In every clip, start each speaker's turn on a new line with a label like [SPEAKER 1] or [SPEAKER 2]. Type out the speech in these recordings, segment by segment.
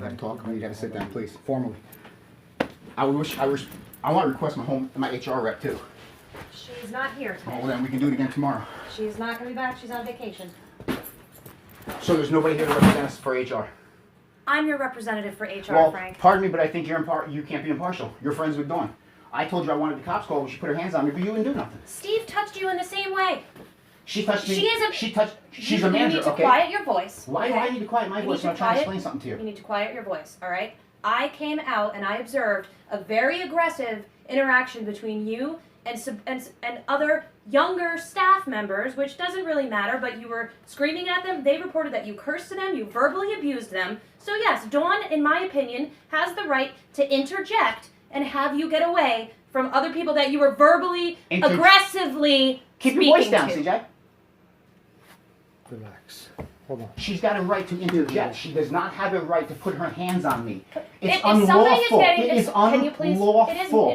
[SPEAKER 1] Let me talk. I need to have a sit down, please, formally. I want to request my HR rep too.
[SPEAKER 2] She's not here today.
[SPEAKER 1] Well, then we can do it again tomorrow.
[SPEAKER 2] She's not going to be back. She's on vacation.
[SPEAKER 1] So there's nobody here to represent us for HR.
[SPEAKER 2] I'm your representative for HR,
[SPEAKER 1] Well,
[SPEAKER 2] Frank.
[SPEAKER 1] pardon me, but I think you can't be impartial. You're friends with Dawn. I told you I wanted the cops called when she put her hands on me, but you didn't do nothing.
[SPEAKER 2] Steve touched you in the same way.
[SPEAKER 1] She touched me. She's
[SPEAKER 2] You
[SPEAKER 1] a manager,
[SPEAKER 2] need to
[SPEAKER 1] okay?
[SPEAKER 2] quiet your voice.
[SPEAKER 1] Why do I need to quiet my voice when I'm trying to explain something to
[SPEAKER 2] You
[SPEAKER 1] you?
[SPEAKER 2] need to quiet your voice, all right? I came out and I observed a very aggressive interaction between you and other younger staff members, which doesn't really matter, but you were screaming at them. They reported that you cursed to them, you verbally abused them. So yes, Dawn, in my opinion, has the right to interject and have you get away from other people that you were verbally, aggressively
[SPEAKER 1] Keep
[SPEAKER 2] speaking
[SPEAKER 1] your voice down,
[SPEAKER 2] to.
[SPEAKER 1] CJ.
[SPEAKER 3] Relax. Hold on.
[SPEAKER 1] She's got a right to interject. She does not have a right to put her hands on me. It's
[SPEAKER 2] If somebody
[SPEAKER 1] unlawful.
[SPEAKER 2] It is
[SPEAKER 1] unlawful.
[SPEAKER 2] Can you please?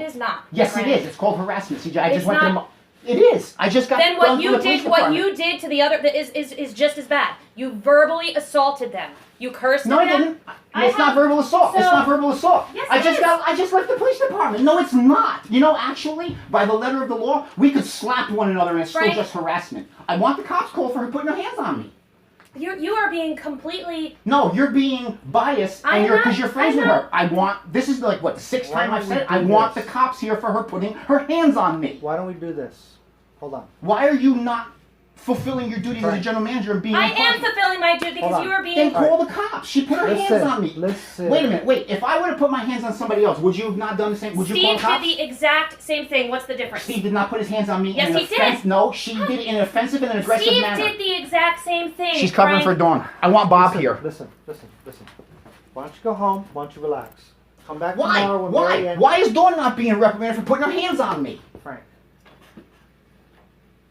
[SPEAKER 2] It is not.
[SPEAKER 1] Yes,
[SPEAKER 2] Frank.
[SPEAKER 1] it is. It's called harassment, CJ. I just
[SPEAKER 2] It's
[SPEAKER 1] went to
[SPEAKER 2] not.
[SPEAKER 1] It is. I just got.
[SPEAKER 2] Then
[SPEAKER 1] done
[SPEAKER 2] what
[SPEAKER 1] from
[SPEAKER 2] you
[SPEAKER 1] the police
[SPEAKER 2] did, what
[SPEAKER 1] department.
[SPEAKER 2] you did to the other is just as bad. You verbally assaulted them. You cursed
[SPEAKER 1] No,
[SPEAKER 2] at
[SPEAKER 1] I
[SPEAKER 2] them.
[SPEAKER 1] didn't. It's not verbal assault. It's
[SPEAKER 2] So-
[SPEAKER 1] not verbal assault.
[SPEAKER 2] Yes,
[SPEAKER 1] I
[SPEAKER 2] it
[SPEAKER 1] just
[SPEAKER 2] is.
[SPEAKER 1] I just left the police department. No, it's not. You know, actually, by the letter of the law, we could slap one another and it's still
[SPEAKER 2] Frank.
[SPEAKER 1] just harassment. I want the cops called for her putting her hands on me.
[SPEAKER 2] You are being completely.
[SPEAKER 1] No, you're being biased,
[SPEAKER 2] I'm
[SPEAKER 1] and
[SPEAKER 2] not-
[SPEAKER 1] because you're friends
[SPEAKER 2] I'm
[SPEAKER 1] with
[SPEAKER 2] not-
[SPEAKER 1] her. I want. This is like what the sixth
[SPEAKER 3] Why
[SPEAKER 1] time I've
[SPEAKER 3] don't
[SPEAKER 1] said it.
[SPEAKER 3] we
[SPEAKER 1] I
[SPEAKER 3] do
[SPEAKER 1] want the
[SPEAKER 3] this?
[SPEAKER 1] cops here for her putting her hands on me.
[SPEAKER 3] Why don't we do this? Hold on.
[SPEAKER 1] Why are you not fulfilling your duties as a
[SPEAKER 3] Frank.
[SPEAKER 1] general manager and being
[SPEAKER 2] I am
[SPEAKER 1] impartial?
[SPEAKER 2] fulfilling my duty because
[SPEAKER 3] Hold
[SPEAKER 2] you
[SPEAKER 3] on.
[SPEAKER 2] are being.
[SPEAKER 1] Then call the cops. She put her hands on me.
[SPEAKER 3] Listen.
[SPEAKER 1] Wait a minute. Wait. If I would have put my hands on somebody else, would you have not done the same? Would you call
[SPEAKER 2] Steve
[SPEAKER 1] the cops?
[SPEAKER 2] did the exact same thing. What's the difference?
[SPEAKER 1] Steve did not put his hands on me
[SPEAKER 2] Yes,
[SPEAKER 1] in an
[SPEAKER 2] he did.
[SPEAKER 1] offense. No, she did it in an offensive and an aggressive
[SPEAKER 2] Steve
[SPEAKER 1] manner.
[SPEAKER 2] did the exact same thing.
[SPEAKER 1] She's covering
[SPEAKER 2] Frank.
[SPEAKER 1] for Dawn. I want Bob
[SPEAKER 3] Listen,
[SPEAKER 1] here.
[SPEAKER 3] Listen. Why don't you go home? Why don't you relax? Come back
[SPEAKER 1] Why?
[SPEAKER 3] tomorrow when we're
[SPEAKER 1] Why?
[SPEAKER 3] in.
[SPEAKER 1] Why is Dawn not being reprimanded for putting her hands on me?
[SPEAKER 3] Frank.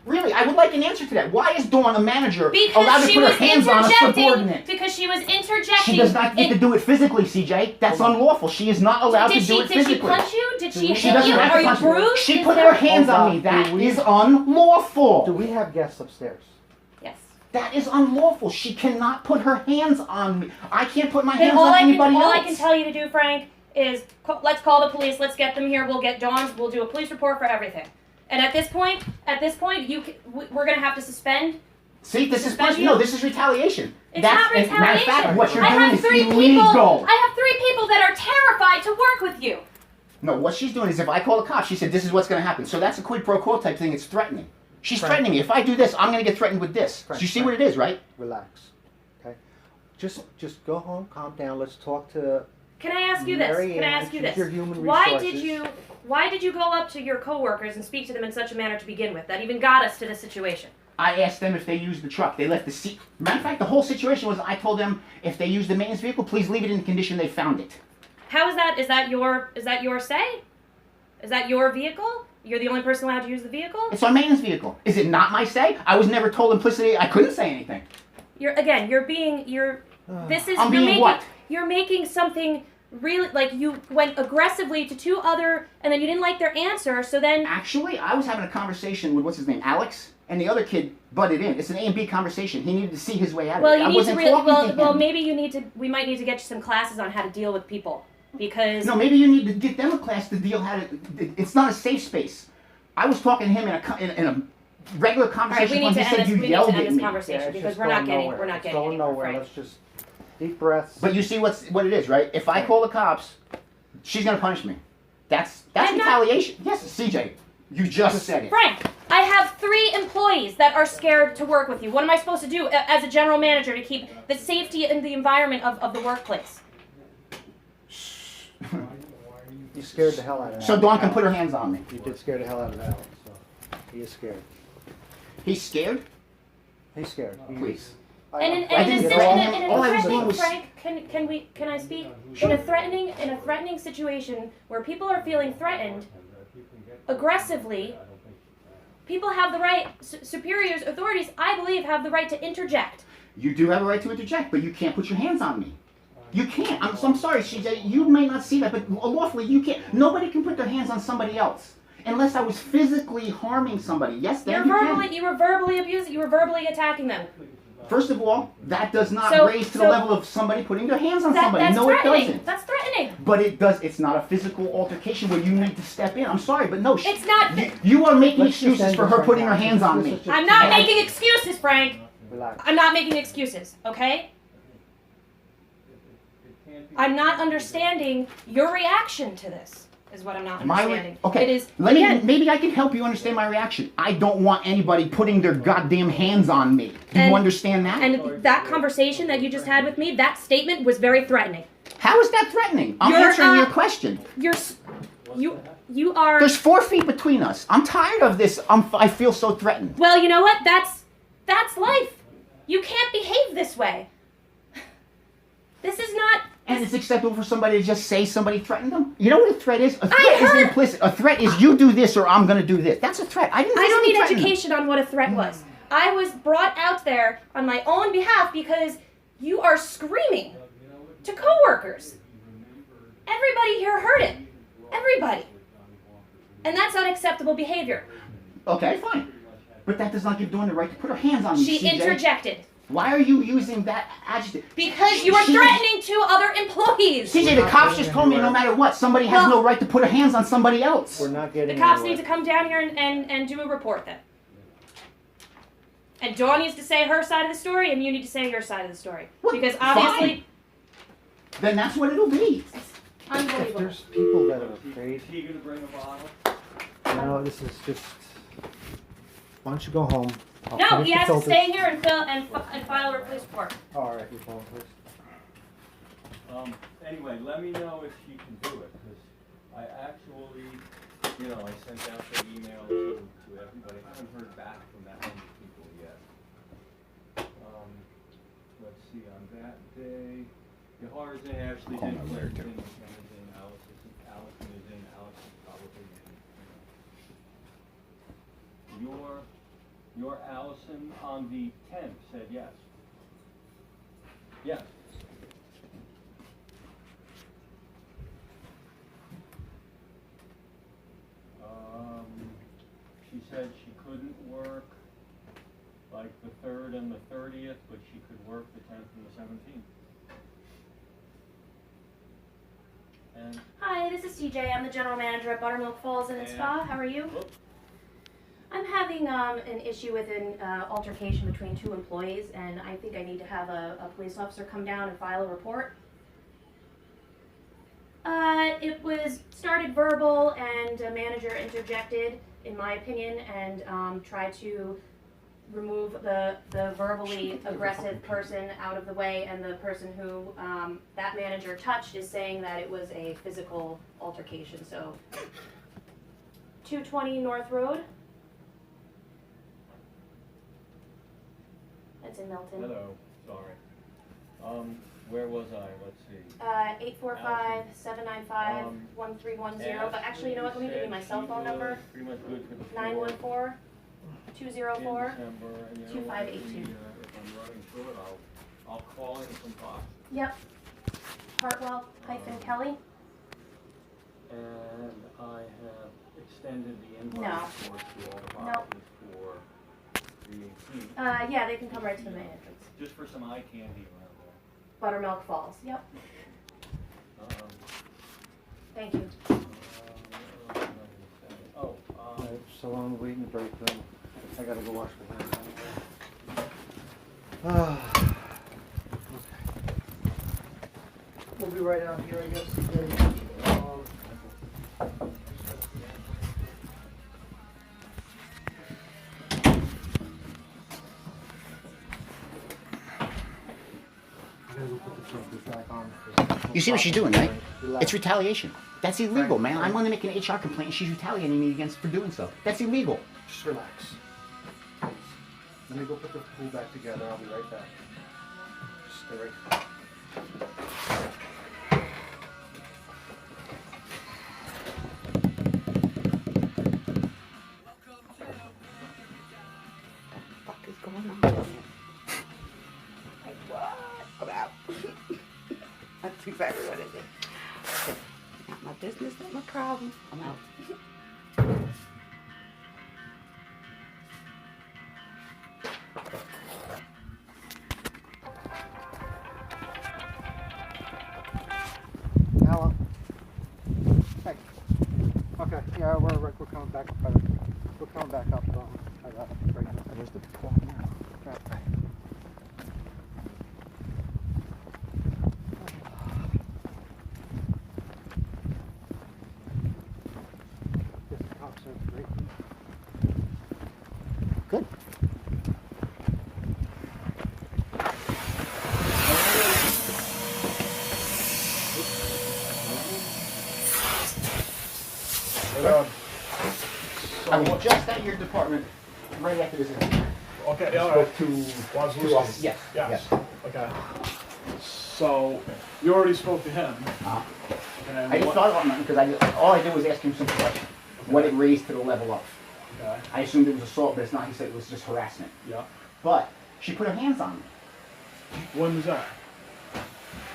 [SPEAKER 1] Really, I would like an answer to that. Why is Dawn, a manager, allowed
[SPEAKER 2] Because
[SPEAKER 1] to
[SPEAKER 2] she
[SPEAKER 1] put her
[SPEAKER 2] was
[SPEAKER 1] hands on a
[SPEAKER 2] interjecting.
[SPEAKER 1] subordinate?
[SPEAKER 2] Because she was interjecting.
[SPEAKER 1] She does not get to do it physically, CJ. That's
[SPEAKER 3] Hold on.
[SPEAKER 1] unlawful. She is not allowed to do it
[SPEAKER 2] Did she
[SPEAKER 1] physically.
[SPEAKER 2] punch you? Did she
[SPEAKER 1] She
[SPEAKER 2] hit
[SPEAKER 1] doesn't
[SPEAKER 2] you?
[SPEAKER 1] have to
[SPEAKER 2] Are you
[SPEAKER 1] punch me.
[SPEAKER 2] bruised?
[SPEAKER 1] She
[SPEAKER 2] Is
[SPEAKER 1] put
[SPEAKER 2] there-
[SPEAKER 1] her hands
[SPEAKER 3] Hold
[SPEAKER 1] on
[SPEAKER 3] on.
[SPEAKER 1] me. That
[SPEAKER 3] Do we-
[SPEAKER 1] is unlawful.
[SPEAKER 3] Do we have guests upstairs?
[SPEAKER 2] Yes.
[SPEAKER 1] That is unlawful. She cannot put her hands on me. I can't put my
[SPEAKER 2] Then
[SPEAKER 1] hands
[SPEAKER 2] all
[SPEAKER 1] on
[SPEAKER 2] I
[SPEAKER 1] anybody else.
[SPEAKER 2] can tell you to do, Frank, is let's call the police. Let's get them here. We'll get Dawn's. We'll do a police report for everything. And at this point, we're gonna have to suspend.
[SPEAKER 1] See, this is
[SPEAKER 2] Suspend
[SPEAKER 1] punishment.
[SPEAKER 2] you?
[SPEAKER 1] No, this is retaliation.
[SPEAKER 2] It's
[SPEAKER 1] That's,
[SPEAKER 2] not
[SPEAKER 1] as a matter of fact,
[SPEAKER 2] retaliation.
[SPEAKER 1] what you're
[SPEAKER 2] I
[SPEAKER 1] doing
[SPEAKER 2] have
[SPEAKER 1] is
[SPEAKER 2] three
[SPEAKER 1] illegal.
[SPEAKER 2] people. I have 3 people that are terrified to work with you.
[SPEAKER 1] No, what she's doing is if I call the cops, she said this is what's going to happen. So that's a quid pro quo type thing. It's threatening. She's
[SPEAKER 3] Frank.
[SPEAKER 1] threatening me. If I do this, I'm going to get threatened with this.
[SPEAKER 3] Frank,
[SPEAKER 1] So you see
[SPEAKER 3] Frank.
[SPEAKER 1] what it is, right?
[SPEAKER 3] Relax. Okay. Just go home. Calm down. Let's talk to.
[SPEAKER 2] Can I ask you this?
[SPEAKER 3] Mary
[SPEAKER 2] Can I
[SPEAKER 3] Ann,
[SPEAKER 2] ask you
[SPEAKER 3] she's
[SPEAKER 2] this?
[SPEAKER 3] your human
[SPEAKER 2] Why
[SPEAKER 3] resources.
[SPEAKER 2] did you go up to your coworkers and speak to them in such a manner to begin with that even got us to this situation?
[SPEAKER 1] I asked them if they used the truck. They left the seat. Matter of fact, the whole situation was I told them if they use the maintenance vehicle, please leave it in the condition they found it.
[SPEAKER 2] How is that? Is that your say? Is that your vehicle? You're the only person allowed to use the vehicle?
[SPEAKER 1] It's our maintenance vehicle. Is it not my say? I was never told implicitly I couldn't say anything.
[SPEAKER 2] I'm
[SPEAKER 1] being what?
[SPEAKER 2] You're making something really, like, you went aggressively to 2 other, and then you didn't like their answer, so then.
[SPEAKER 1] Actually, I was having a conversation with, what's his name, Alex? And the other kid butted in. It's an A and B conversation. He needed to see his way out of
[SPEAKER 2] Well,
[SPEAKER 1] it.
[SPEAKER 2] you
[SPEAKER 1] I
[SPEAKER 2] need
[SPEAKER 1] wasn't
[SPEAKER 2] to really.
[SPEAKER 1] talking to
[SPEAKER 2] Well,
[SPEAKER 1] him.
[SPEAKER 2] maybe we might need to get you some classes on how to deal with people, because.
[SPEAKER 1] No, maybe you need to get them a class to deal how to. It's not a safe space. I was talking to him in a regular
[SPEAKER 2] All right,
[SPEAKER 1] conversation
[SPEAKER 2] we need
[SPEAKER 1] when
[SPEAKER 2] to
[SPEAKER 1] he
[SPEAKER 2] end
[SPEAKER 1] said
[SPEAKER 2] this.
[SPEAKER 1] you
[SPEAKER 2] We need to
[SPEAKER 1] yelled
[SPEAKER 2] end
[SPEAKER 1] at
[SPEAKER 2] this
[SPEAKER 1] me.
[SPEAKER 2] conversation
[SPEAKER 3] it's
[SPEAKER 2] because
[SPEAKER 3] just
[SPEAKER 2] we're not
[SPEAKER 3] going
[SPEAKER 2] getting
[SPEAKER 3] nowhere.
[SPEAKER 2] we're not
[SPEAKER 3] It's
[SPEAKER 2] getting
[SPEAKER 3] going
[SPEAKER 2] anywhere.
[SPEAKER 3] nowhere.
[SPEAKER 2] Frank.
[SPEAKER 3] Let's just deep breaths.
[SPEAKER 1] But you see what it is, right? If I call the cops, she's gonna punish me. That's
[SPEAKER 2] I'm not-
[SPEAKER 1] retaliation. Yes, CJ, you just said it.
[SPEAKER 2] Frank, I have 3 employees that are scared to work with you. What am I supposed to do as a general manager to keep the safety and the environment of the workplace?
[SPEAKER 3] You scared the hell out of
[SPEAKER 1] So
[SPEAKER 3] Alan.
[SPEAKER 1] Dawn can put her hands on me.
[SPEAKER 3] You did scare the hell out of Alan. So he is scared.
[SPEAKER 1] He's scared?
[SPEAKER 3] He's scared.
[SPEAKER 1] Please.
[SPEAKER 2] And in
[SPEAKER 1] I didn't
[SPEAKER 2] a
[SPEAKER 1] threaten him. All I was
[SPEAKER 2] threatening,
[SPEAKER 1] doing was-
[SPEAKER 2] Frank, can I speak? In a threatening situation where people are feeling threatened aggressively, people have the right, superiors, authorities, I believe, have the right to interject.
[SPEAKER 1] You do have a right to interject, but you can't put your hands on me. You can't. I'm sorry, CJ. You may not see that, but lawfully you can't. Nobody can put their hands on somebody else unless I was physically harming somebody. Yes, then you can.
[SPEAKER 2] You were verbally abusing. You were verbally attacking them.
[SPEAKER 1] First of all, that does not
[SPEAKER 2] So-
[SPEAKER 1] raise to the
[SPEAKER 2] so-
[SPEAKER 1] level of somebody putting their hands on
[SPEAKER 2] That,
[SPEAKER 1] somebody.
[SPEAKER 2] that's
[SPEAKER 1] No, it
[SPEAKER 2] threatening.
[SPEAKER 1] doesn't.
[SPEAKER 2] That's threatening.
[SPEAKER 1] But it does. It's not a physical altercation where you need to step in. I'm sorry, but no.
[SPEAKER 2] It's not.
[SPEAKER 1] You are making
[SPEAKER 3] Let's just
[SPEAKER 1] excuses
[SPEAKER 3] end
[SPEAKER 1] for
[SPEAKER 3] this
[SPEAKER 1] her
[SPEAKER 3] right
[SPEAKER 1] putting
[SPEAKER 3] now.
[SPEAKER 1] her hands on
[SPEAKER 3] Let's
[SPEAKER 1] me.
[SPEAKER 3] just-
[SPEAKER 2] I'm not
[SPEAKER 1] And-
[SPEAKER 2] making excuses, Frank.
[SPEAKER 3] Relax.
[SPEAKER 2] I'm not making excuses, okay? I'm not understanding your reaction to this, is what I'm not understanding.
[SPEAKER 1] Okay,
[SPEAKER 2] It is,
[SPEAKER 1] let me,
[SPEAKER 2] again,
[SPEAKER 1] maybe I can help you understand my reaction. I don't want anybody putting their goddamn hands on me. Do you
[SPEAKER 2] And-
[SPEAKER 1] understand that?
[SPEAKER 2] and that conversation that you just had with me, that statement was very threatening.
[SPEAKER 1] How is that threatening? I'm
[SPEAKER 2] You're,
[SPEAKER 1] answering your question.
[SPEAKER 2] You are.
[SPEAKER 1] There's 4 feet between us. I'm tired of this. I feel so threatened.
[SPEAKER 2] Well, you know what? That's life. You can't behave this way. This is not.
[SPEAKER 1] And it's acceptable for somebody to just say somebody threatened them? You know what a threat is? A threat is
[SPEAKER 2] heard-
[SPEAKER 1] implicit. A threat is you do this or I'm going to do this. That's a threat. I
[SPEAKER 2] I don't
[SPEAKER 1] physically
[SPEAKER 2] need
[SPEAKER 1] threaten them.
[SPEAKER 2] education on what a threat was. I was brought out there on my own behalf because you are screaming to coworkers. Everybody here heard it. Everybody. And that's unacceptable behavior.
[SPEAKER 1] Okay, fine. But that does not give Dawn the right to put her hands on me,
[SPEAKER 2] She
[SPEAKER 1] CJ.
[SPEAKER 2] interjected.
[SPEAKER 1] Why are you using that adjective?
[SPEAKER 2] Because you are
[SPEAKER 1] She-
[SPEAKER 2] threatening 2 other employees.
[SPEAKER 1] CJ, the cops just told me no matter what, somebody has
[SPEAKER 2] Well-
[SPEAKER 1] no right to put her hands on somebody else.
[SPEAKER 3] We're not getting
[SPEAKER 2] The cops
[SPEAKER 3] anywhere.
[SPEAKER 2] need to come down here and do a report then. And Dawn needs to say her side of the story, and you need to say your side of the story.
[SPEAKER 1] Well,
[SPEAKER 2] Because obviously,
[SPEAKER 1] Then that's what it'll be.
[SPEAKER 3] If
[SPEAKER 2] unbelievable.
[SPEAKER 3] there's people that are afraid,
[SPEAKER 4] Is he gonna bring a bottle?
[SPEAKER 3] you know, this is just. Why don't you go home? I'll
[SPEAKER 2] No,
[SPEAKER 3] finish
[SPEAKER 2] he
[SPEAKER 3] the
[SPEAKER 2] has to
[SPEAKER 3] filters.
[SPEAKER 2] stay here and file a police report.
[SPEAKER 3] All right, you're going first.
[SPEAKER 4] Anyway, let me know if you can do it, because I actually, I sent out the email to everybody. I haven't heard back from that many people yet. Let's see, on that day, Yahara's in, Ashley's
[SPEAKER 1] Call
[SPEAKER 4] in,
[SPEAKER 1] my lawyer,
[SPEAKER 4] Claire's
[SPEAKER 1] too.
[SPEAKER 4] in, Ken's in, Allison is in, Alex is probably in. Your Allison on the 10th said yes. Yes. She said she couldn't work like the 3rd and the 30th, but she could work the 10th and the 17th. And
[SPEAKER 2] Hi, this is CJ. I'm the general manager at Buttermilk Falls Inn and Spa. How are you? I'm having an issue with an altercation between 2 employees, and I think I need to have a police officer come down and file a report. It was started verbal, and a manager interjected, in my opinion, and tried to remove the verbally aggressive person out of the way, and the person who that manager touched is saying that it was a physical altercation. So, 220 North Road. That's in Milton.
[SPEAKER 4] hello, sorry. Where was I? Let's see.
[SPEAKER 2] 845-795-1310. But actually, you know what? Let me give you my cell phone number.
[SPEAKER 4] Pretty much good for the
[SPEAKER 2] 914-204. 2582.
[SPEAKER 4] If I'm running through it, I'll call in some talk.
[SPEAKER 2] Yep. Hartwell-Kelly.
[SPEAKER 4] And I have extended the invite
[SPEAKER 2] No.
[SPEAKER 4] of course to all the
[SPEAKER 2] No.
[SPEAKER 4] bottles for the 18th.
[SPEAKER 2] Yeah, they can come right to the main entrance.
[SPEAKER 4] Just for some eye candy around
[SPEAKER 2] Buttermilk Falls. Yep.
[SPEAKER 4] there.
[SPEAKER 2] Thank you.
[SPEAKER 4] What was I gonna say? Oh,
[SPEAKER 3] All right, so I'm waiting to break room. I gotta go wash my hands. Okay. We'll be right out here, I guess. I gotta go put the filters back on.
[SPEAKER 1] You see what she's doing, right?
[SPEAKER 3] Relax.
[SPEAKER 1] It's retaliation. That's illegal, man. I'm going to make an HR complaint and she's retaliating me against for doing so. That's illegal.
[SPEAKER 3] Just relax. Let me go put the pool back together. I'll be right back. Just stay right.
[SPEAKER 5] What is going on? Like what? I'm out. That's exactly what it is. Not my business, not my problem. I'm out.
[SPEAKER 3] Hey. Okay, yeah, we're coming back. We're coming back up.
[SPEAKER 1] Where's the clock now?
[SPEAKER 3] Okay. This cops are great.
[SPEAKER 1] Good. I was just at your department right after this interview.
[SPEAKER 6] Okay,
[SPEAKER 1] I
[SPEAKER 6] all right.
[SPEAKER 1] spoke to
[SPEAKER 6] Wazlowski.
[SPEAKER 1] officers. Yes.
[SPEAKER 6] Yes. Okay. So you already spoke to him. And
[SPEAKER 1] I just
[SPEAKER 6] what-
[SPEAKER 1] thought about nothing because all I did was ask him some questions. What it raised to the level of.
[SPEAKER 6] Okay.
[SPEAKER 1] I assumed it was assault, but it's not. He said it was just harassment.
[SPEAKER 6] Yeah.
[SPEAKER 1] But she put her hands on me
[SPEAKER 6] When was that?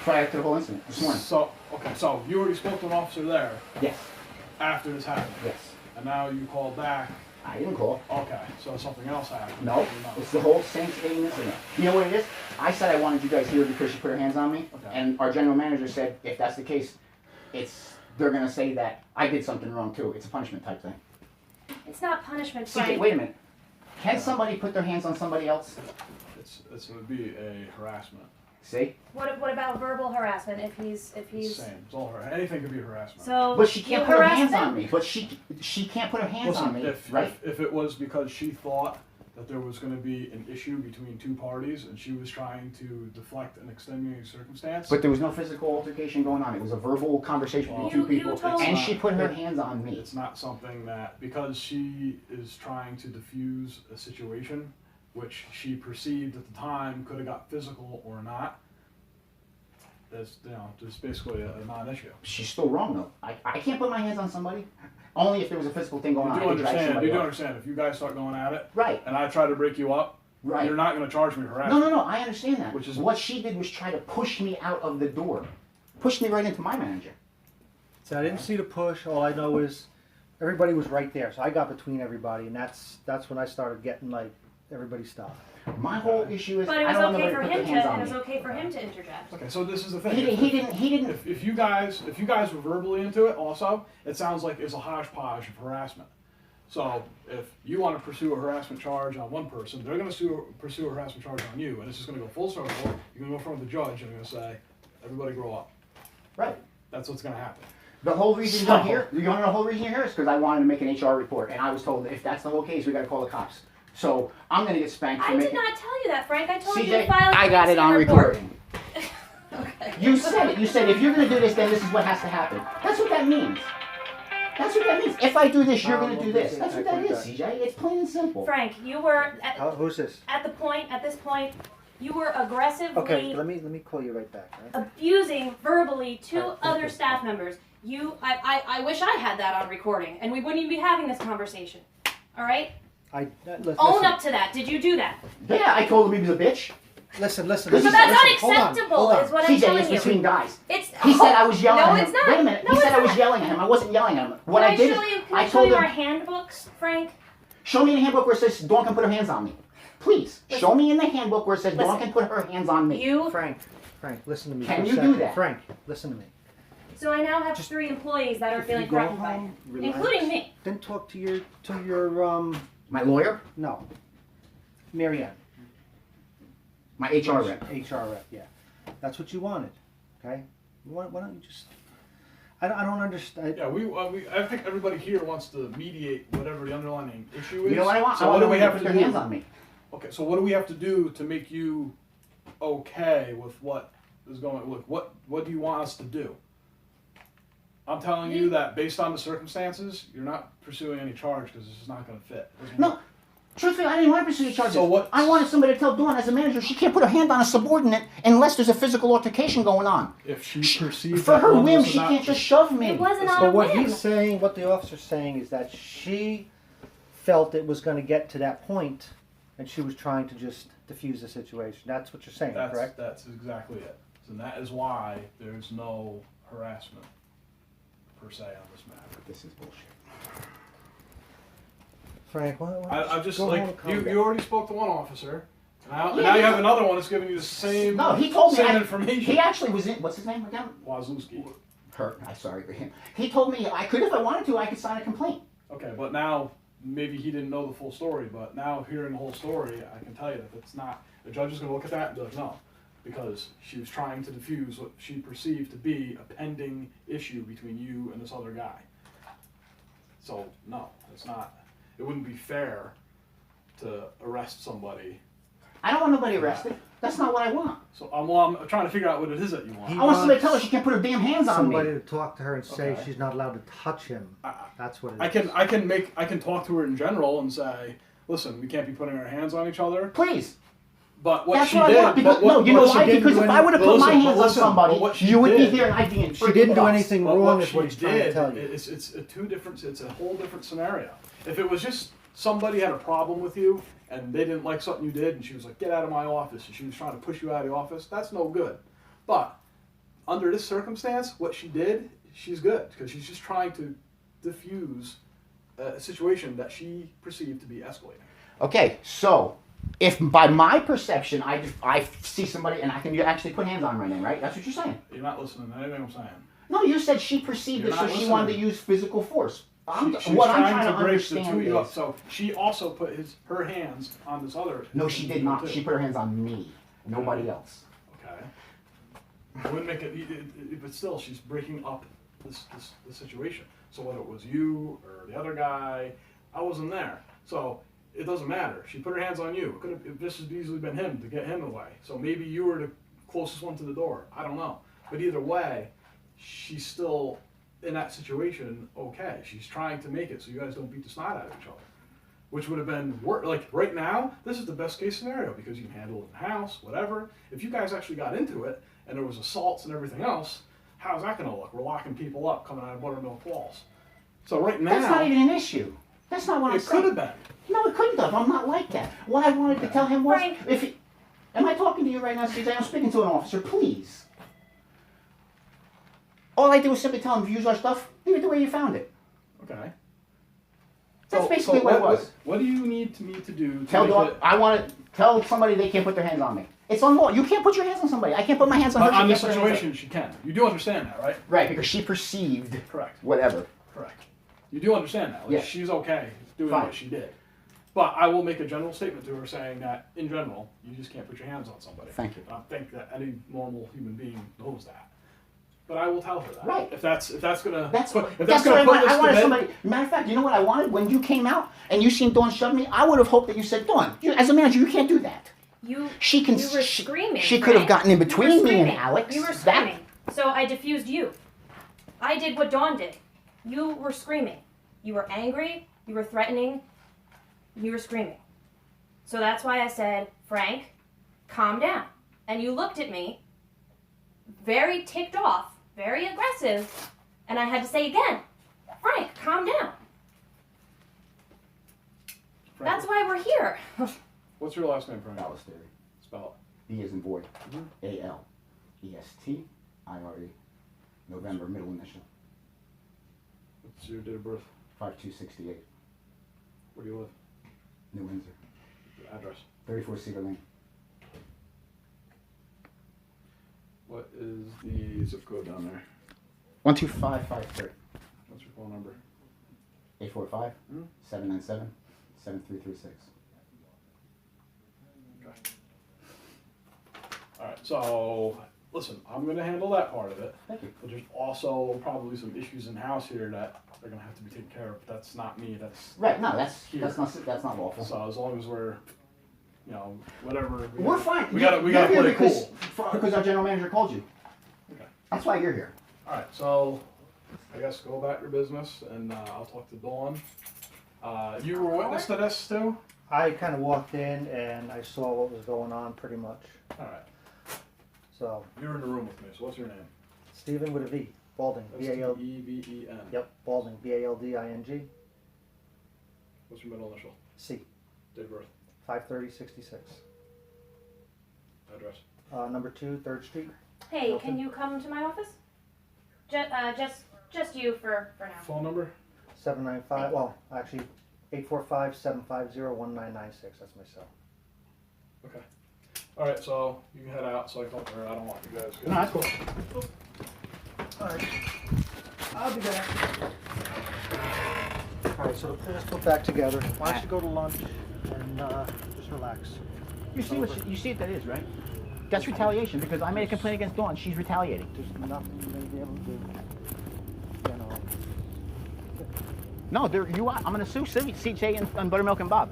[SPEAKER 1] prior to the whole incident this morning.
[SPEAKER 6] So okay, so you already spoke to an officer there
[SPEAKER 1] Yes.
[SPEAKER 6] after this happened,
[SPEAKER 1] Yes.
[SPEAKER 6] and now you called back.
[SPEAKER 1] I didn't call.
[SPEAKER 6] Okay, so something else happened.
[SPEAKER 1] No,
[SPEAKER 6] You
[SPEAKER 1] it's the whole same incident. You know what it is? I said I wanted you guys here because she put her hands on me,
[SPEAKER 6] Okay.
[SPEAKER 1] and our general manager said if that's the case, they're gonna say that I did something wrong too. It's a punishment type thing.
[SPEAKER 2] It's not punishment,
[SPEAKER 1] CJ,
[SPEAKER 2] Frank.
[SPEAKER 1] wait a minute. Can somebody put their hands on somebody else?
[SPEAKER 6] It would be a harassment.
[SPEAKER 1] See?
[SPEAKER 2] What about verbal harassment if he's
[SPEAKER 6] Same. It's all anything could be harassment.
[SPEAKER 2] so
[SPEAKER 1] But she can't
[SPEAKER 2] you
[SPEAKER 1] put her
[SPEAKER 2] harass
[SPEAKER 1] hands
[SPEAKER 2] them?
[SPEAKER 1] on me. But she can't put her hands on me,
[SPEAKER 6] if,
[SPEAKER 1] right?
[SPEAKER 6] if it was because she thought that there was going to be an issue between two parties and she was trying to deflect an extenuating circumstance.
[SPEAKER 1] But there was no physical altercation going on. It was a verbal conversation between two
[SPEAKER 2] You
[SPEAKER 1] people,
[SPEAKER 2] told-
[SPEAKER 1] and she put her hands on me.
[SPEAKER 6] It's not something that, because she is trying to diffuse a situation, which she perceived at the time could have got physical or not, that's, just basically a non-issue.
[SPEAKER 1] She's still wrong though. I can't put my hands on somebody. Only if there was a physical thing going on. I could drag somebody
[SPEAKER 6] You do
[SPEAKER 1] off.
[SPEAKER 6] understand, if you guys start going at it,
[SPEAKER 1] Right.
[SPEAKER 6] and I try to break you up,
[SPEAKER 1] Right.
[SPEAKER 6] you're not going to charge me harassment.
[SPEAKER 1] No, I understand that.
[SPEAKER 6] Which is-
[SPEAKER 1] what she did was try to push me out of the door. Pushed me right into my manager.
[SPEAKER 3] So I didn't see the push. All I know is everybody was right there. So I got between everybody, and that's when I started getting like everybody stopped.
[SPEAKER 1] My whole issue is
[SPEAKER 2] But it
[SPEAKER 1] I
[SPEAKER 2] was
[SPEAKER 1] don't want
[SPEAKER 2] okay
[SPEAKER 1] nobody
[SPEAKER 2] for
[SPEAKER 1] to put their
[SPEAKER 2] him to.
[SPEAKER 1] hands
[SPEAKER 2] It
[SPEAKER 1] on
[SPEAKER 2] was
[SPEAKER 1] me.
[SPEAKER 2] okay for him to interject.
[SPEAKER 6] Okay, so this is the thing.
[SPEAKER 1] He didn't.
[SPEAKER 6] If you guys were verbally into it also, it sounds like it's a hodgepodge of harassment. So if you want to pursue a harassment charge on one person, they're going to pursue a harassment charge on you, and it's just going to go full circle. You're going to go in front of the judge and you're going to say, everybody grow up.
[SPEAKER 1] Right.
[SPEAKER 6] That's what's going to happen.
[SPEAKER 1] The whole reason you're here, you want to know the whole reason you're here is because I wanted to make an HR report, and I was told that if that's the whole case, we got to call the cops. So I'm going to get spanked for
[SPEAKER 2] I did
[SPEAKER 1] making.
[SPEAKER 2] not tell you that, Frank. I told you to
[SPEAKER 1] CJ,
[SPEAKER 2] file a
[SPEAKER 1] I got it on
[SPEAKER 2] police report.
[SPEAKER 1] recording.
[SPEAKER 2] Okay.
[SPEAKER 1] You said it. You said if you're going to do this, then this is what has to happen. That's what that means. That's what that means. If I do this, you're going to do this. That's what that is, CJ. It's plain and simple.
[SPEAKER 2] Frank, you were
[SPEAKER 3] Who's this?
[SPEAKER 2] at this point, you were aggressively
[SPEAKER 3] Okay, let me call you right back. Right?
[SPEAKER 2] abusing verbally two
[SPEAKER 3] Alright,
[SPEAKER 2] other
[SPEAKER 3] okay.
[SPEAKER 2] staff members. I wish I had that on recording, and we wouldn't even be having this conversation. All right? Own up to that. Did you do that?
[SPEAKER 1] Yeah, I told him he was a bitch.
[SPEAKER 3] Listen.
[SPEAKER 1] But
[SPEAKER 2] So
[SPEAKER 3] listen,
[SPEAKER 2] that's
[SPEAKER 3] hold on,
[SPEAKER 2] unacceptable,
[SPEAKER 3] hold on.
[SPEAKER 2] is what I'm
[SPEAKER 1] CJ,
[SPEAKER 2] telling
[SPEAKER 1] it's
[SPEAKER 2] you.
[SPEAKER 1] between guys.
[SPEAKER 2] It's
[SPEAKER 1] He said I was yelling
[SPEAKER 2] No,
[SPEAKER 1] at him.
[SPEAKER 2] it's not.
[SPEAKER 1] Wait a minute.
[SPEAKER 2] No,
[SPEAKER 1] he said
[SPEAKER 2] it's
[SPEAKER 1] I was
[SPEAKER 2] not.
[SPEAKER 1] yelling at him. I wasn't yelling at him. What
[SPEAKER 2] Can
[SPEAKER 1] I did
[SPEAKER 2] show
[SPEAKER 1] is
[SPEAKER 2] you, can
[SPEAKER 1] I
[SPEAKER 2] I show
[SPEAKER 1] told
[SPEAKER 2] you
[SPEAKER 1] him,
[SPEAKER 2] our handbooks, Frank?
[SPEAKER 1] show me in the handbook where it says Dawn can put her hands on me. Please,
[SPEAKER 2] Listen.
[SPEAKER 1] show me in the handbook where it says Dawn
[SPEAKER 2] Listen.
[SPEAKER 1] can put her hands on me.
[SPEAKER 2] You.
[SPEAKER 3] Frank, listen to me.
[SPEAKER 1] Can
[SPEAKER 3] for a
[SPEAKER 1] you do
[SPEAKER 3] second.
[SPEAKER 1] that?
[SPEAKER 3] Frank, listen to me.
[SPEAKER 2] So I now have
[SPEAKER 3] Just-
[SPEAKER 2] 3 employees that are
[SPEAKER 3] If
[SPEAKER 2] feeling
[SPEAKER 3] you go
[SPEAKER 2] threatened by
[SPEAKER 3] home,
[SPEAKER 2] you,
[SPEAKER 3] relax,
[SPEAKER 2] including me.
[SPEAKER 3] Then talk to your
[SPEAKER 1] My lawyer,
[SPEAKER 3] no, Marianne,
[SPEAKER 1] my HR rep.
[SPEAKER 3] HR rep. Yeah, that's what you wanted. Okay, why don't you just? I don't understand.
[SPEAKER 6] Yeah, I think everybody here wants to mediate whatever the underlying issue is.
[SPEAKER 1] You know what I want?
[SPEAKER 6] So
[SPEAKER 1] I
[SPEAKER 6] what
[SPEAKER 1] want
[SPEAKER 6] do we
[SPEAKER 1] them to
[SPEAKER 6] have
[SPEAKER 1] put
[SPEAKER 6] to
[SPEAKER 1] their
[SPEAKER 6] do?
[SPEAKER 1] hands on me.
[SPEAKER 6] Okay, so what do we have to do to make you okay with what is going? Look, what do you want us to do? I'm telling you that based on the circumstances, you're not pursuing any charge because this is not going to fit.
[SPEAKER 1] No, truthfully, I didn't want to pursue the charges.
[SPEAKER 6] So what-
[SPEAKER 1] I wanted somebody to tell Dawn as a manager she can't put her hand on a subordinate unless there's a physical altercation going on.
[SPEAKER 6] If she perceives
[SPEAKER 1] For
[SPEAKER 6] that
[SPEAKER 1] her
[SPEAKER 6] one
[SPEAKER 1] whim,
[SPEAKER 6] was
[SPEAKER 1] she
[SPEAKER 6] not-
[SPEAKER 1] can't just shove me.
[SPEAKER 2] It wasn't on
[SPEAKER 3] But
[SPEAKER 2] a
[SPEAKER 3] what
[SPEAKER 2] whim.
[SPEAKER 3] he's saying, what the officer's saying, is that she felt it was going to get to that point, and she was trying to just diffuse the situation. That's what you're saying, correct?
[SPEAKER 6] That's exactly it. And that is why there's no harassment per se on this matter.
[SPEAKER 1] This is bullshit.
[SPEAKER 3] Frank, why don't
[SPEAKER 6] I just
[SPEAKER 3] go home
[SPEAKER 6] like
[SPEAKER 3] and calm
[SPEAKER 6] you
[SPEAKER 3] down.
[SPEAKER 6] already spoke to one officer. Now,
[SPEAKER 1] Yeah,
[SPEAKER 6] now you
[SPEAKER 1] yeah.
[SPEAKER 6] have another one that's giving you the same
[SPEAKER 1] No, he told me.
[SPEAKER 6] same information.
[SPEAKER 1] He actually was in. What's his name again?
[SPEAKER 6] Wazlowski.
[SPEAKER 1] her, I'm sorry for him. He told me I could, if I wanted to, I could sign a complaint.
[SPEAKER 6] Okay, but now, maybe he didn't know the full story, but now hearing the whole story, I can tell you that it's not, the judge is gonna look at that and be like, no. Because she was trying to diffuse what she perceived to be a pending issue between you and this other guy. So, no, it's not, it wouldn't be fair to arrest somebody.
[SPEAKER 1] I don't want nobody arrested. That's not what I want.
[SPEAKER 6] So, I'm trying to figure out what it is that you want.
[SPEAKER 1] I want somebody to tell her she can't put her damn hands on me.
[SPEAKER 3] Somebody to talk to her and say
[SPEAKER 6] Okay.
[SPEAKER 3] she's not allowed to touch him. That's what it is.
[SPEAKER 6] I can talk to her in general and say, listen, we can't be putting our hands on each other.
[SPEAKER 1] Please.
[SPEAKER 6] But what
[SPEAKER 1] That's
[SPEAKER 6] she
[SPEAKER 1] what
[SPEAKER 6] did,
[SPEAKER 1] I want. Because,
[SPEAKER 6] but what,
[SPEAKER 1] no, you know
[SPEAKER 6] what she
[SPEAKER 1] why?
[SPEAKER 6] didn't
[SPEAKER 1] Because
[SPEAKER 6] do
[SPEAKER 1] if I would have put my hands on somebody,
[SPEAKER 6] what she
[SPEAKER 1] you would be
[SPEAKER 6] did-
[SPEAKER 1] here and I'd be in
[SPEAKER 3] She didn't do
[SPEAKER 1] freaking
[SPEAKER 3] anything
[SPEAKER 6] But
[SPEAKER 3] wrong,
[SPEAKER 6] what
[SPEAKER 3] is what he's
[SPEAKER 6] she
[SPEAKER 3] trying to
[SPEAKER 6] did,
[SPEAKER 3] tell you.
[SPEAKER 6] it's a two different. It's a whole different scenario. If it was just somebody had a problem with you and they didn't like something you did, and she was like, "Get out of my office," and she was trying to push you out of the office, that's no good. But under this circumstance, what she did, she's good because she's just trying to diffuse a situation that she perceived to be escalating.
[SPEAKER 1] Okay, so if by my perception I see somebody and I can actually put hands on her right now, right? That's what you're saying.
[SPEAKER 6] You're not listening to anything I'm saying.
[SPEAKER 1] No, you said she perceived
[SPEAKER 6] You're
[SPEAKER 1] it, so
[SPEAKER 6] not
[SPEAKER 1] she wanted to
[SPEAKER 6] listening.
[SPEAKER 1] use physical force.
[SPEAKER 6] She's
[SPEAKER 1] What I'm
[SPEAKER 6] trying
[SPEAKER 1] trying
[SPEAKER 6] to
[SPEAKER 1] to
[SPEAKER 6] break the two
[SPEAKER 1] understand
[SPEAKER 6] of you up.
[SPEAKER 1] is,
[SPEAKER 6] So she also put her hands on this other.
[SPEAKER 1] no, she did not.
[SPEAKER 6] too.
[SPEAKER 1] She put her hands on me, nobody else.
[SPEAKER 6] Okay. I wouldn't make it, but still, she's breaking up this situation. So whether it was you or the other guy, I wasn't there. So it doesn't matter. She put her hands on you. It could have just as easily been him to get him away. So maybe you were the closest one to the door. I don't know. But either way, she's still in that situation. Okay, she's trying to make it so you guys don't beat the snot out of each other. Which would have been like right now. This is the best case scenario because you can handle it in the house, whatever. If you guys actually got into it and there was assaults and everything else, how's that going to look? We're locking people up coming out of buttermilk walls. So right now,
[SPEAKER 1] That's not even an issue. That's not what I
[SPEAKER 6] it
[SPEAKER 1] said.
[SPEAKER 6] could have been.
[SPEAKER 1] No, it couldn't have. I'm not like that. What I wanted to tell him was,
[SPEAKER 2] Frank.
[SPEAKER 1] if he, am I talking to you right now, CJ? I'm speaking to an officer. Please. All I did was simply tell him, use our stuff, leave it the way you found it.
[SPEAKER 6] Okay.
[SPEAKER 1] That's basically what it was.
[SPEAKER 6] What do you need me to do? To
[SPEAKER 1] Tell
[SPEAKER 6] make
[SPEAKER 1] dog,
[SPEAKER 6] it,
[SPEAKER 1] I want to tell somebody they can't put their hands on me. It's on law. You can't put your hands on somebody. I can't put my hands on her.
[SPEAKER 6] on
[SPEAKER 1] She
[SPEAKER 6] this
[SPEAKER 1] can't put her hands
[SPEAKER 6] situation, she can. You do understand that, right?
[SPEAKER 1] on- Right, because she perceived
[SPEAKER 6] Correct.
[SPEAKER 1] whatever.
[SPEAKER 6] Correct. You do understand that. Like,
[SPEAKER 1] Yeah.
[SPEAKER 6] she's okay doing
[SPEAKER 1] Fine.
[SPEAKER 6] what she did. But I will make a general statement to her saying that, in general, you just can't put your hands on somebody.
[SPEAKER 1] Thank you.
[SPEAKER 6] I think that any normal human being knows that. But I will tell her that.
[SPEAKER 1] Right.
[SPEAKER 6] If that's gonna
[SPEAKER 1] That's
[SPEAKER 6] put, if
[SPEAKER 1] that's
[SPEAKER 6] that's gonna
[SPEAKER 1] what
[SPEAKER 6] put
[SPEAKER 1] I wanted.
[SPEAKER 6] this
[SPEAKER 1] I
[SPEAKER 6] to
[SPEAKER 1] wanted
[SPEAKER 6] bed,
[SPEAKER 1] somebody. Matter of fact, you know what I wanted when you came out and you seen Dawn shove me. I would have hoped that you said, Dawn, as a manager, you can't do that.
[SPEAKER 2] You
[SPEAKER 1] You
[SPEAKER 2] were screaming.
[SPEAKER 1] She could have
[SPEAKER 2] Frank.
[SPEAKER 1] gotten in
[SPEAKER 2] You were
[SPEAKER 1] between me and
[SPEAKER 2] screaming.
[SPEAKER 1] Alex.
[SPEAKER 2] You were
[SPEAKER 1] That-
[SPEAKER 2] screaming. So I diffused you. I did what Dawn did. You were screaming. You were angry. You were threatening. You were screaming. So that's why I said, Frank, calm down. And you looked at me, very ticked off, very aggressive, and I had to say again, Frank, calm down.
[SPEAKER 6] Frank,
[SPEAKER 2] That's why we're here.
[SPEAKER 6] what's your last name, Frank?
[SPEAKER 1] Dallas Theory.
[SPEAKER 6] Spell
[SPEAKER 1] B as in boy.
[SPEAKER 6] Mhm.
[SPEAKER 1] ALESTIRE. November, middle initial.
[SPEAKER 6] it. What's your date of birth?
[SPEAKER 1] 5268.
[SPEAKER 6] Where do you live?
[SPEAKER 1] New Windsor.
[SPEAKER 6] Your address.
[SPEAKER 1] 34 Cedar Lane.
[SPEAKER 6] What is the zip code down there?
[SPEAKER 1] 12553.
[SPEAKER 6] What's your phone number?
[SPEAKER 1] 845
[SPEAKER 6] Mhm.
[SPEAKER 1] 797 7336.
[SPEAKER 6] Okay. All right. So listen, I'm going to handle that part of it.
[SPEAKER 1] Thank you.
[SPEAKER 6] But there's also probably some issues in house here that are going to have to be taken care of. That's not me. That's
[SPEAKER 1] Right, no, that's
[SPEAKER 6] Here.
[SPEAKER 1] not lawful.
[SPEAKER 6] so. As long as we're, whatever.
[SPEAKER 1] We're fine.
[SPEAKER 6] We gotta
[SPEAKER 1] You're
[SPEAKER 6] play
[SPEAKER 1] here
[SPEAKER 6] cool.
[SPEAKER 1] because our general manager called you.
[SPEAKER 6] Okay.
[SPEAKER 1] That's why you're here.
[SPEAKER 6] All right. So I guess go about your business, and I'll talk to Dawn. You were witness to this too.
[SPEAKER 3] I kind of walked in and I saw what was going on pretty much.
[SPEAKER 6] All right.
[SPEAKER 3] So,
[SPEAKER 6] You're in the room with me. So what's your name?
[SPEAKER 3] Stephen with a V. Balding. B-A-L-D.
[SPEAKER 6] Steveen.
[SPEAKER 3] Yep, Balding. B-A-L-D-I-N-G.
[SPEAKER 6] What's your middle initial?
[SPEAKER 3] C.
[SPEAKER 6] Date of birth.
[SPEAKER 3] 53066.
[SPEAKER 6] Address.
[SPEAKER 3] Number 2, 3rd Street.
[SPEAKER 2] Hey,
[SPEAKER 3] Okay.
[SPEAKER 2] can you come to my office? Just you for now.
[SPEAKER 6] Phone number.
[SPEAKER 3] 795, well, actually, 845-750-1996. That's my cell.
[SPEAKER 6] Okay. All right. So you can head out. So I can talk to her. I don't want you guys.
[SPEAKER 1] No, that's cool.
[SPEAKER 3] All right.
[SPEAKER 1] I'll be back.
[SPEAKER 3] All right, so the pool's put back together. Why don't you go to lunch and just relax?
[SPEAKER 1] You see what you see what that is, right? That's retaliation because I made a complaint against Dawn. She's retaliating.
[SPEAKER 3] There's nothing you're going to be able to do. You know.
[SPEAKER 1] No, I'm going to sue CJ and Buttermilk and Bob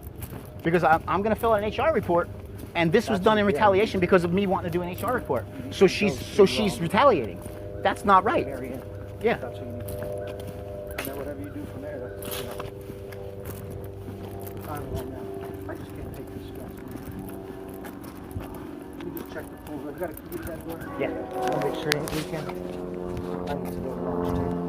[SPEAKER 1] because I'm going to fill out an HR report, and this was done in retaliation because of me wanting to do an HR report. So she's retaliating. That's not right.
[SPEAKER 3] Very end.
[SPEAKER 1] Yeah.
[SPEAKER 3] That's what you need to do. And then whatever you do from there, that's, you know. I don't know now. I just can't take this stress. We just check the pool. I've got to keep that door.
[SPEAKER 1] Yeah.
[SPEAKER 3] I'll make sure you can. I need to go to lunch too.